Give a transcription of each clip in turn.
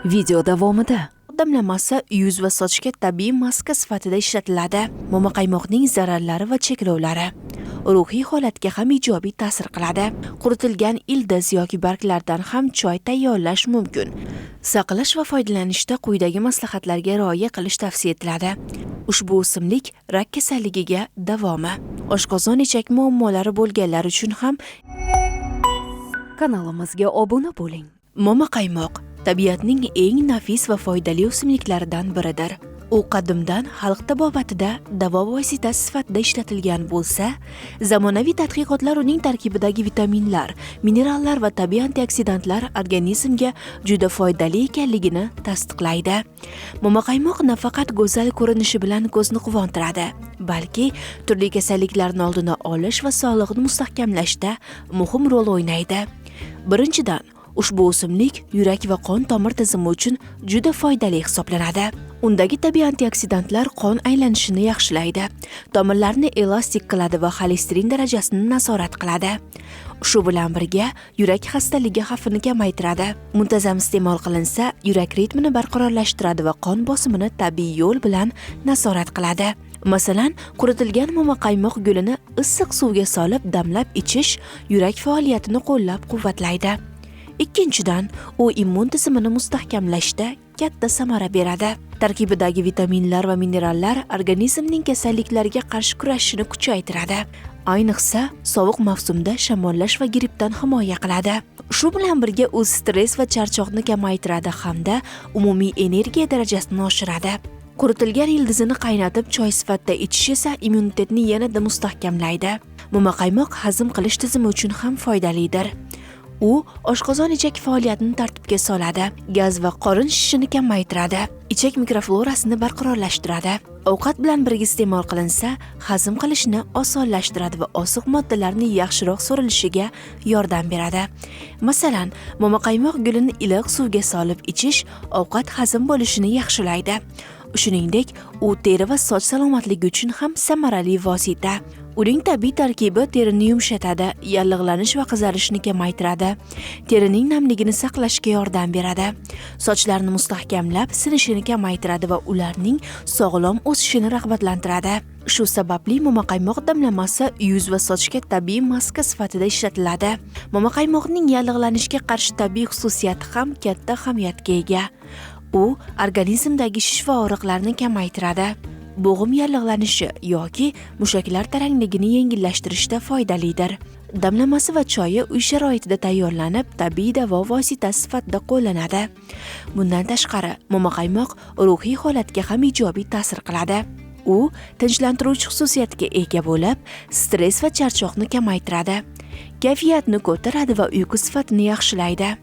Video davomida damlamasi yuz va sochga tabiiy maska sifatida ishlatiladi. Momaqaymoqning zararlari va cheklovlari ruhiy holatga ham ijobiy ta'sir qiladi. Quritilgan ildiz yoki barglardan ham choy tayyorlash mumkin. Saqlash va foydalanishda quyidagi maslahatlarga rioya qilish tavsiya etiladi. Ushbu o'simlik rak kasalligiga davomi, oshqozon ichak muammolari bo'lganlar uchun ham kanalimizga obuna bo'ling. momaqaymoq tabiatning eng nafis va foydali o'simliklaridan biridir. U qadimdan xalq tabobatida davo vositasi sifatida ishlatilgan bo'lsa, zamonaviy tadqiqotlar uning tarkibidagi vitaminlar, minerallar va tabiiy antioksidantlar organizmga juda foydali ekanligini tasdiqlaydi. Momaqaymoq nafaqat go'zal ko'rinishi bilan ko'zni quvontiradi, balki turli kasalliklarning oldini olish va sog'liqni mustahkamlashda muhim rol o'ynaydi. Birinchidan, ushbu o'simlik yurak va qon tomir tizimi uchun juda foydali hisoblanadi. Undagi tabiiy antioksidantlar qon aylanishini yaxshilaydi, tomirlarni elastik qiladi va xolesterin darajasini nazorat qiladi. Shu bilan birga yurak xastaligi xavfini kamaytiradi. Muntazam iste'mol qilinsa, yurak ritmini barqarorlashtiradi va qon bosimini tabiiy yo'l bilan nazorat qiladi. Masalan, quritilgan momaqaymoq gulini issiq suvga solib damlab ichish yurak faoliyatini qo'llab-quvvatlaydi. Ikkinchidan, u immun tizimini mustahkamlashda katta samara beradi. Tarkibidagi vitaminlar va minerallar organizmning kasalliklarga qarshi kurashishini kuchaytiradi. Ayniqsa, sovuq mavsumda shamollash va grippdan himoya qiladi. Shu bilan birga u stress va charchoqni kamaytiradi hamda umumiy energiya darajasini oshiradi. Quritilgan ildizini qaynatib choy sifatida ichish esa immunitetni yanada mustahkamlaydi. Momaqaymoq hazm qilish tizimi uchun ham foydalidir. U oshqozon ichak faoliyatini tartibga soladi, gaz va qorin shishini kamaytiradi, ichak mikroflorasini barqarorlashtiradi. Ovqat bilan birga iste'mol qilinsa, hazm qilishni osonlashtiradi va oziq moddalarning yaxshiroq so'rilishiga yordam beradi. Masalan, momaqaymoq gulini iliq suvga solib ichish ovqat hazm bo'lishini yaxshilaydi. Shuningdek, u teri va soch salomatligi uchun ham samarali vosita. Uning tabiiy tarkibi terini yumshatadi, yallig'lanish va qizarishni kamaytiradi, terining namligini saqlashga yordam beradi, sochlarni mustahkamlab, sinishini kamaytiradi va ularning sog'lom o'sishini rag'batlantiradi. Shu sababli momaqaymoq damlamasi yuz va sochga tabiiy maska sifatida ishlatiladi. Momaqaymoqning yallig'lanishga qarshi tabiiy xususiyati ham katta ahamiyatga ega. U organizmdagi shish va og'riqlarni kamaytiradi. Bo'g'im yallig'lanishi yoki mushaklar tarangligini yengillashtirishda foydalidir. Damlamasi va choyi uy sharoitida tayyorlanib, tabiiy davo vositasi sifatida qo'llanadi. Bundan tashqari, momaqaymoq ruhiy holatga ham ijobiy ta'sir qiladi. U tinchlantiruvchi xususiyatga ega bo'lib, stress va charchoqni kamaytiradi, kayfiyatni ko'taradi va uyqu sifatini yaxshilaydi.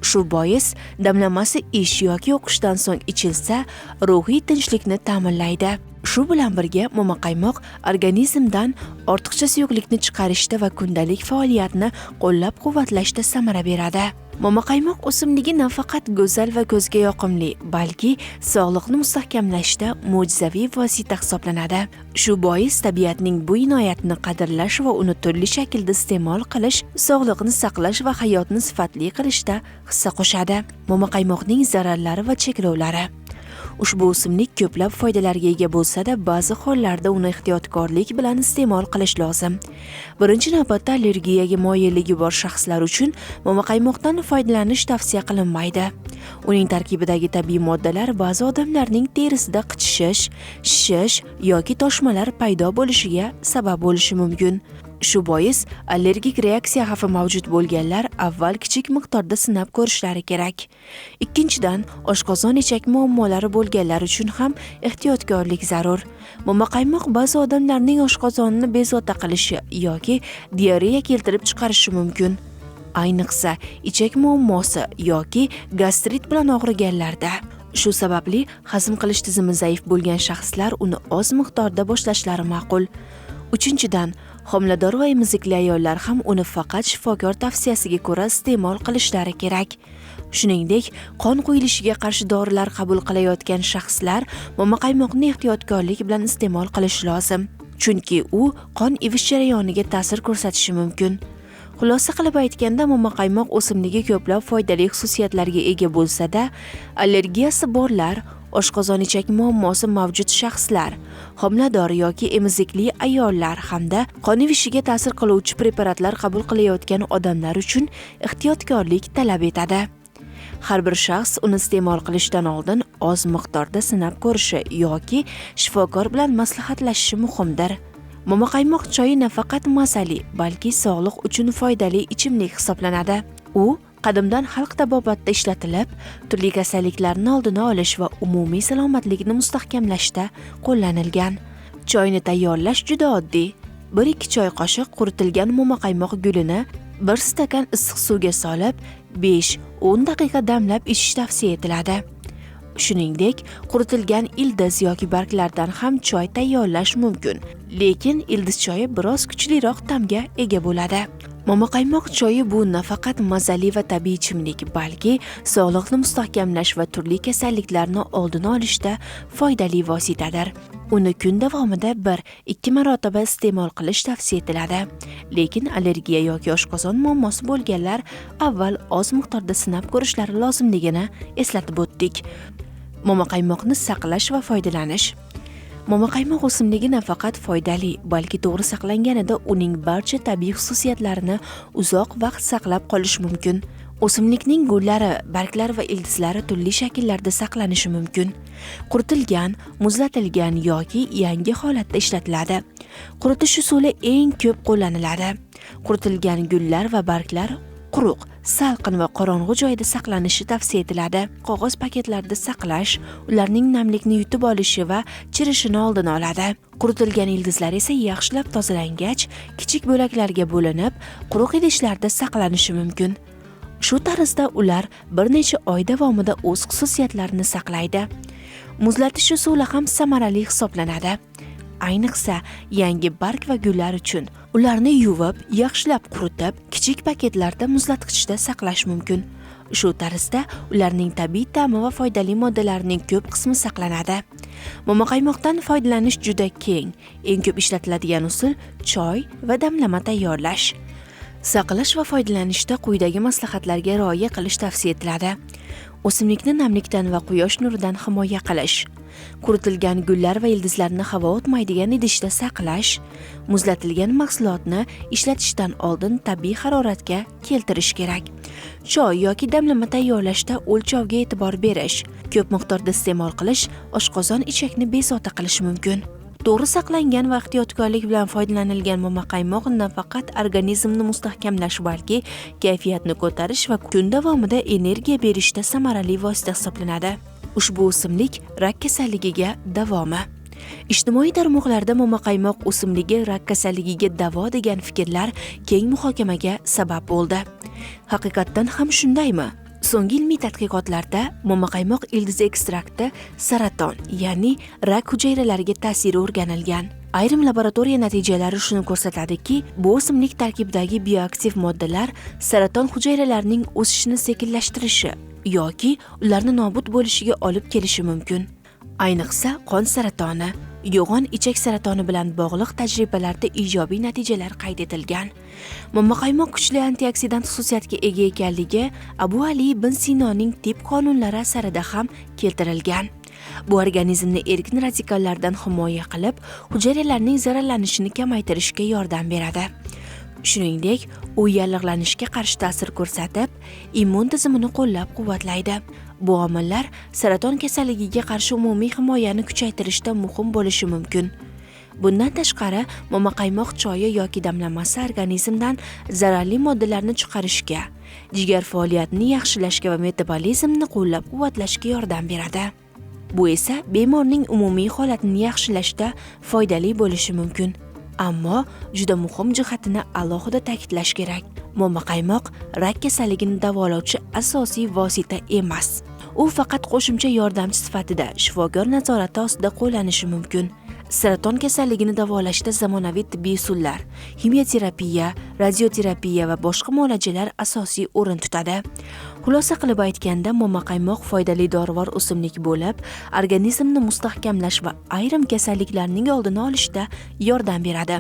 Shu bois damlamasi ish yoki o'qishdan so'ng ichilsa, ruhiy tinchlikni ta'minlaydi. Shu bilan birga momaqaymoq organizmdan ortiqcha suyuqlikni chiqarishda va kundalik faoliyatni qo'llab-quvvatlashda samara beradi. Momaqaymoq o'simligi nafaqat go'zal va ko'zga yoqimli, balki sog'liqni mustahkamlashda mo'jizaviy vosita hisoblanadi. Shu bois tabiatning bu inoyatini qadrlash va uni turli shaklda iste'mol qilish sog'liqni saqlash va hayotni sifatli qilishda hissa qo'shadi. Momaqaymoqning zararlari va cheklovlari. Ushbu o'simlik ko'plab foydalarga ega bo'lsa-da, ba'zi hollarda uni ehtiyotkorlik bilan iste'mol qilish lozim. Birinchi navbatda allergiyaga moyilligi bor shaxslar uchun momaqaymoqdan foydalanish tavsiya qilinmaydi. Uning tarkibidagi tabiiy moddalar ba'zi odamlarning terisida qichishish, shishish yoki toshmalar paydo bo'lishiga sabab bo'lishi mumkin. Shu bois allergik reaksiya xavfi mavjud bo'lganlar avval kichik miqdorda sinab ko'rishlari kerak. Ikkinchidan, oshqozon ichak muammolari bo'lganlar uchun ham ehtiyotkorlik zarur. Momaqaymoq ba'zi odamlarning oshqozonini bezovta qilishi yoki diareya keltirib chiqarishi mumkin. Ayniqsa, ichak muammosi yoki gastrit bilan og'riganlarda. Shu sababli hazm qilish tizimi zaif bo'lgan shaxslar uni oz miqdorda boshlashlari ma'qul. Uchinchidan, homilador va emizikli ayollar ham uni faqat shifokor tavsiyasiga ko'ra iste'mol qilishlari kerak. Shuningdek, qon quyilishiga qarshi dorilar qabul qilayotgan shaxslar momaqaymoqni ehtiyotkorlik bilan iste'mol qilish lozim, chunki u qon ivish jarayoniga ta'sir ko'rsatishi mumkin. Xulosa qilib aytganda, momaqaymoq o'simligi ko'plab foydali xususiyatlarga ega bo'lsa-da, allergiyasi borlar, oshqozon ichak muammosi mavjud shaxslar, homilador yoki emizikli ayollar hamda qon ivishiga ta'sir qiluvchi preparatlar qabul qilayotgan odamlar uchun ehtiyotkorlik talab etadi. Har bir shaxs uni iste'mol qilishdan oldin oz miqdorda sinab ko'rishi yoki shifokor bilan maslahatlashishi muhimdir. Momaqaymoq choyi nafaqat mazali, balki sog'liq uchun foydali ichimlik hisoblanadi. U qadimdan xalq tabobatida ishlatilib, turli kasalliklarni oldini olish va umumiy salomatlikni mustahkamlashda qo'llanilgan. Choyni tayyorlash juda oddiy. 1-2 choy qoshiq quritilgan momaqaymoq gulini 1 stakan issiq suvga solib, 5-10 daqiqa damlab ichish tavsiya etiladi. Shuningdek, quritilgan ildiz yoki barglardan ham choy tayyorlash mumkin, lekin ildiz choyi biroz kuchliroq ta'mga ega bo'ladi. Momaqaymoq choyi bu nafaqat mazali va tabiiy ichimlik, balki sog'liqni mustahkamlash va turli kasalliklarni oldini olishda foydali vositadir. Uni kun davomida 1-2 marotaba iste'mol qilish tavsiya etiladi. Lekin allergiya yoki oshqozon muammosi bo'lganlar avval oz miqdorda sinab ko'rishlari lozimligini eslatib o'tdik. Momaqaymoqni saqlash va foydalanish. Momaqaymoq o'simligi nafaqat foydali, balki to'g'ri saqlanganida uning barcha tabiiy xususiyatlarini uzoq vaqt saqlab qolish mumkin. O'simlikning gullari, barglari va ildizlari turli shakllarda saqlanishi mumkin. Quritilgan, muzlatilgan yoki yangi holatda ishlatiladi. Quritish usuli eng ko'p qo'llaniladi. Quritilgan gullar va barglar quruq, salqin va qorong'u joyda saqlanishi tavsiya etiladi. Qog'oz paketlarda saqlash ularning namlikni yutib olishi va chirishini oldini oladi. Quritilgan ildizlar esa yaxshilab tozalangach, kichik bo'laklarga bo'linib, quruq idishlarda saqlanishi mumkin. Shu tarzda ular bir necha oy davomida o'z xususiyatlarini saqlaydi. Muzlatish usuli ham samarali hisoblanadi. Ayniqsa, yangi barg va gullar uchun ularni yuvib, yaxshilab quritib, kichik paketlarda muzlatgichda saqlash mumkin. Shu tarzda ularning tabiiy ta'mi va foydali moddalarining ko'p qismi saqlanadi. Momaqaymoqdan foydalanish juda keng. Eng ko'p ishlatiladigan usul choy va damlama tayyorlash. Saqlash va foydalanishda quyidagi maslahatlarga rioya qilish tavsiya etiladi. O'simlikni namlikdan va quyosh nuridan himoya qilish. Quritilgan gullar va ildizlarni havo o'tmaydigan idishda saqlash. Muzlatilgan mahsulotni ishlatishdan oldin tabiiy haroratga keltirish kerak. Choy yoki damlama tayyorlashda o'lchovga e'tibor berish. Ko'p miqdorda iste'mol qilish oshqozon ichakni bezovta qilishi mumkin. To'g'ri saqlangan va ehtiyotkorlik bilan foydalanilgan momaqaymoq nafaqat organizmni mustahkamlash, balki kayfiyatni ko'tarish va kun davomida energiya berishda samarali vosita hisoblanadi. Ushbu o'simlik rak kasalligiga davomi. Ijtimoiy tarmoqlarda momaqaymoq o'simligi rak kasalligiga davo degan fikrlar keng muhokamaga sabab bo'ldi. Haqiqatdan ham shundaymi? So'nggi ilmiy tadqiqotlarda momaqaymoq ildizi ekstrakti saraton, ya'ni rak hujayralariga ta'siri o'rganilgan. Ayrim laboratoriya natijalari shuni ko'rsatadiki, bu o'simlik tarkibidagi bioaktiv moddalar saraton hujayralarining o'sishini sekinlashtirishi yoki ularni nobud bo'lishiga olib kelishi mumkin. Ayniqsa, qon saratoni, yo'g'on ichak saratoni bilan bog'liq tajribalarda ijobiy natijalar qayd etilgan. Momaqaymoq kuchli antioksidant xususiyatga ega ekanligi Abu Ali ibn Sinoning tib qonunlari asarida ham keltirilgan. Bu organizmni erkin radikallardan himoya qilib, hujayralarning zararlanishini kamaytirishga yordam beradi. Shuningdek, u yallig'lanishga qarshi ta'sir ko'rsatib, immun tizimini qo'llab-quvvatlaydi. Bu omillar saraton kasalligiga qarshi umumiy himoyani kuchaytirishda muhim bo'lishi mumkin. Bundan tashqari, momaqaymoq choyi yoki damlamasi organizmdan zararli moddalarni chiqarishga, jigar faoliyatini yaxshilashga va metabolizmni qo'llab-quvvatlashga yordam beradi. Bu esa bemorning umumiy holatini yaxshilashda foydali bo'lishi mumkin. Ammo juda muhim jihatini alohida ta'kidlash kerak. Momaqaymoq rak kasalligini davolovchi asosiy vosita emas. U faqat qo'shimcha yordamchi sifatida shifokor nazorati ostida qo'llanishi mumkin. Saraton kasalligini davolashda zamonaviy tibbiy usullar, kimyoterapiya, radioterapiya va boshqa muolajalar asosiy o'rin tutadi. Xulosa qilib aytganda, momaqaymoq foydali dorivor o'simlik bo'lib, organizmni mustahkamlash va ayrim kasalliklarning oldini olishda yordam beradi.